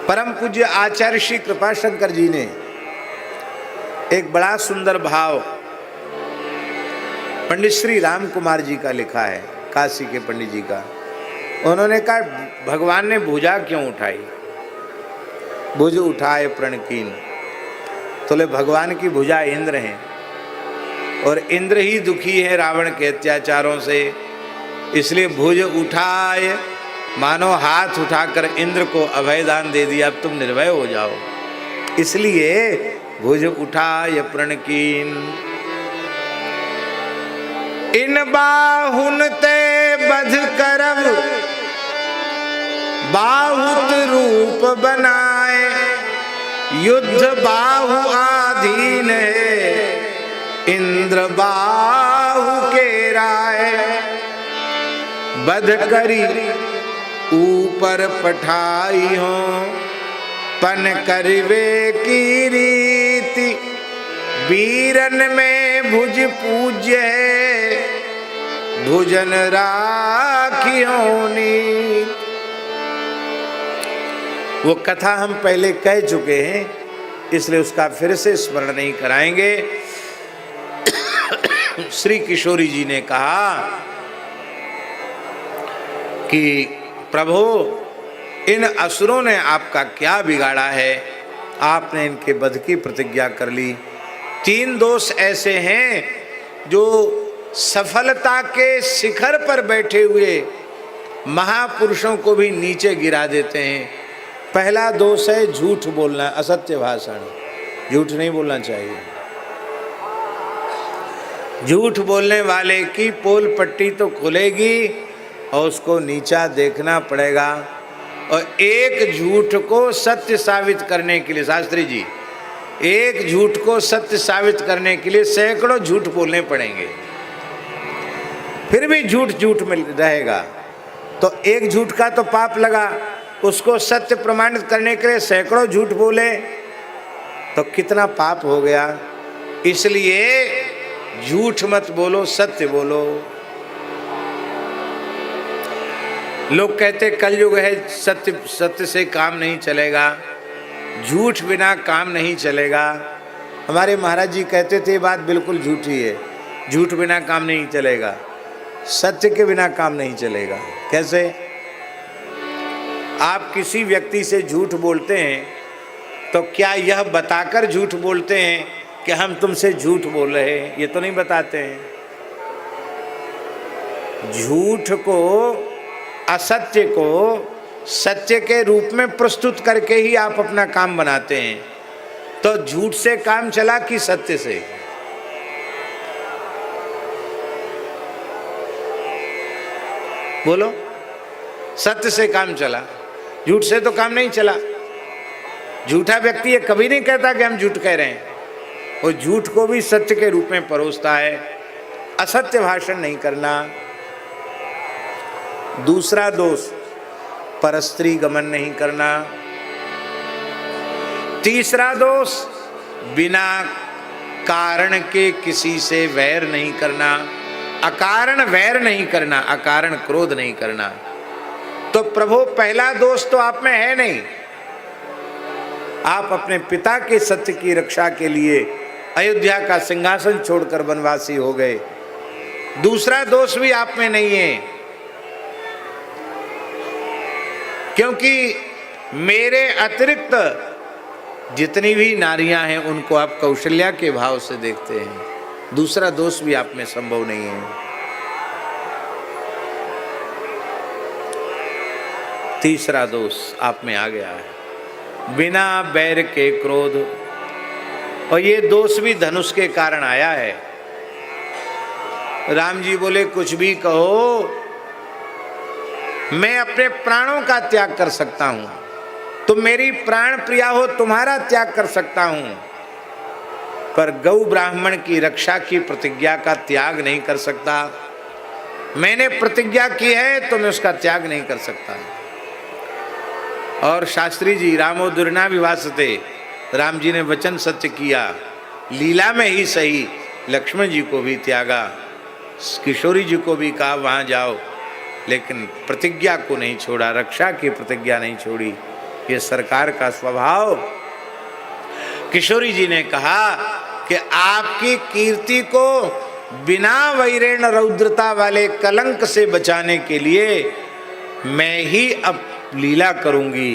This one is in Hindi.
परम पूज्य आचार्य श्री कृपाशंकर जी ने एक बड़ा सुंदर भाव पंडित श्री राम कुमार जी का लिखा है, काशी के पंडित जी का। उन्होंने कहा भगवान ने भुजा क्यों उठाई, भुज उठाए प्रणकीन। तो ले भगवान की भुजा इंद्र हैं और इंद्र ही दुखी है रावण के अत्याचारों से, इसलिए भुज उठाए मानो हाथ उठाकर इंद्र को अभय दान दे दिया, अब तुम निर्भय हो जाओ, इसलिए भुज उठाए प्रणकीन। इन बाहुन ते बध करब बाहुत रूप बनाए, युद्ध बाहु आधीन है इंद्र बाहु के राय। बध करी ऊपर पठाई हो पन करवे की रीति, वीरन में भुज पूज्य है भुजन राखियो नीत। वो कथा हम पहले कह चुके हैं, इसलिए उसका फिर से स्मरण नहीं कराएंगे। श्री किशोरी जी ने कहा कि प्रभु इन असुरों ने आपका क्या बिगाड़ा है, आपने इनके वध की प्रतिज्ञा कर ली। 3 दोष ऐसे हैं जो सफलता के शिखर पर बैठे हुए महापुरुषों को भी नीचे गिरा देते हैं। पहला दोष है झूठ बोलना, असत्य भाषण। झूठ नहीं बोलना चाहिए। झूठ बोलने वाले की पोल पट्टी तो खुलेगी और उसको नीचा देखना पड़ेगा। और एक झूठ को सत्य साबित करने के लिए, शास्त्री जी, एक झूठ को सत्य साबित करने के लिए सैकड़ों झूठ बोलने पड़ेंगे, फिर भी झूठ झूठ में रहेगा। तो एक झूठ का तो पाप लगा, उसको सत्य प्रमाणित करने के लिए सैकड़ों झूठ बोले तो कितना पाप हो गया। इसलिए झूठ मत बोलो, सत्य बोलो। लोग कहते कलयुग है, सत्य से काम नहीं चलेगा, झूठ बिना काम नहीं चलेगा। हमारे महाराज जी कहते थे ये बात बिल्कुल झूठी है, झूठ बिना काम नहीं चलेगा, सत्य के बिना काम नहीं चलेगा। कैसे? आप किसी व्यक्ति से झूठ बोलते हैं तो क्या यह बताकर झूठ बोलते हैं कि हम तुमसे झूठ बोल रहे हैं? ये तो नहीं बताते हैं। झूठ को, असत्य को सत्य के रूप में प्रस्तुत करके ही आप अपना काम बनाते हैं। तो झूठ से काम चला कि सत्य से? बोलो। सत्य से काम चला, झूठ से तो काम नहीं चला। झूठा व्यक्ति ये कभी नहीं कहता कि हम झूठ कह रहे हैं, वो झूठ को भी सत्य के रूप में परोसता है। असत्य भाषण नहीं करना। दूसरा दोष, परस्त्री गमन नहीं करना। तीसरा दोष, बिना कारण के किसी से वैर नहीं करना। अकारण वैर नहीं करना, अकारण क्रोध नहीं करना। तो प्रभु पहला दोष तो आप में है नहीं। आप अपने पिता के सत्य की रक्षा के लिए अयोध्या का सिंहासन छोड़कर वनवासी हो गए। दूसरा दोष भी आप में नहीं है, क्योंकि मेरे अतिरिक्त जितनी भी नारियां हैं उनको आप कौशल्या के भाव से देखते हैं। दूसरा दोष भी आप में संभव नहीं है। तीसरा दोष आप में आ गया है, बिना बैर के क्रोध। और ये दोष भी धनुष के कारण आया है। राम जी बोले कुछ भी कहो, मैं अपने प्राणों का त्याग कर सकता हूं, तुम मेरी प्राण प्रिया हो, तुम्हारा त्याग कर सकता हूं, पर गौ ब्राह्मण की रक्षा की प्रतिज्ञा का त्याग नहीं कर सकता। मैंने प्रतिज्ञा की है तो मैं उसका त्याग नहीं कर सकता। और शास्त्री जी, रामो दुर्ना विभासते, राम जी ने वचन सत्य किया, लीला में ही सही लक्ष्मण जी को भी त्यागा, किशोरी जी को भी कहा वहाँ जाओ, लेकिन प्रतिज्ञा को नहीं छोड़ा, रक्षा की प्रतिज्ञा नहीं छोड़ी। ये सरकार का स्वभाव। किशोरी जी ने कहा कि आपकी कीर्ति को बिना वैरेण रौद्रता वाले कलंक से बचाने के लिए मैं ही अब लीला करूंगी।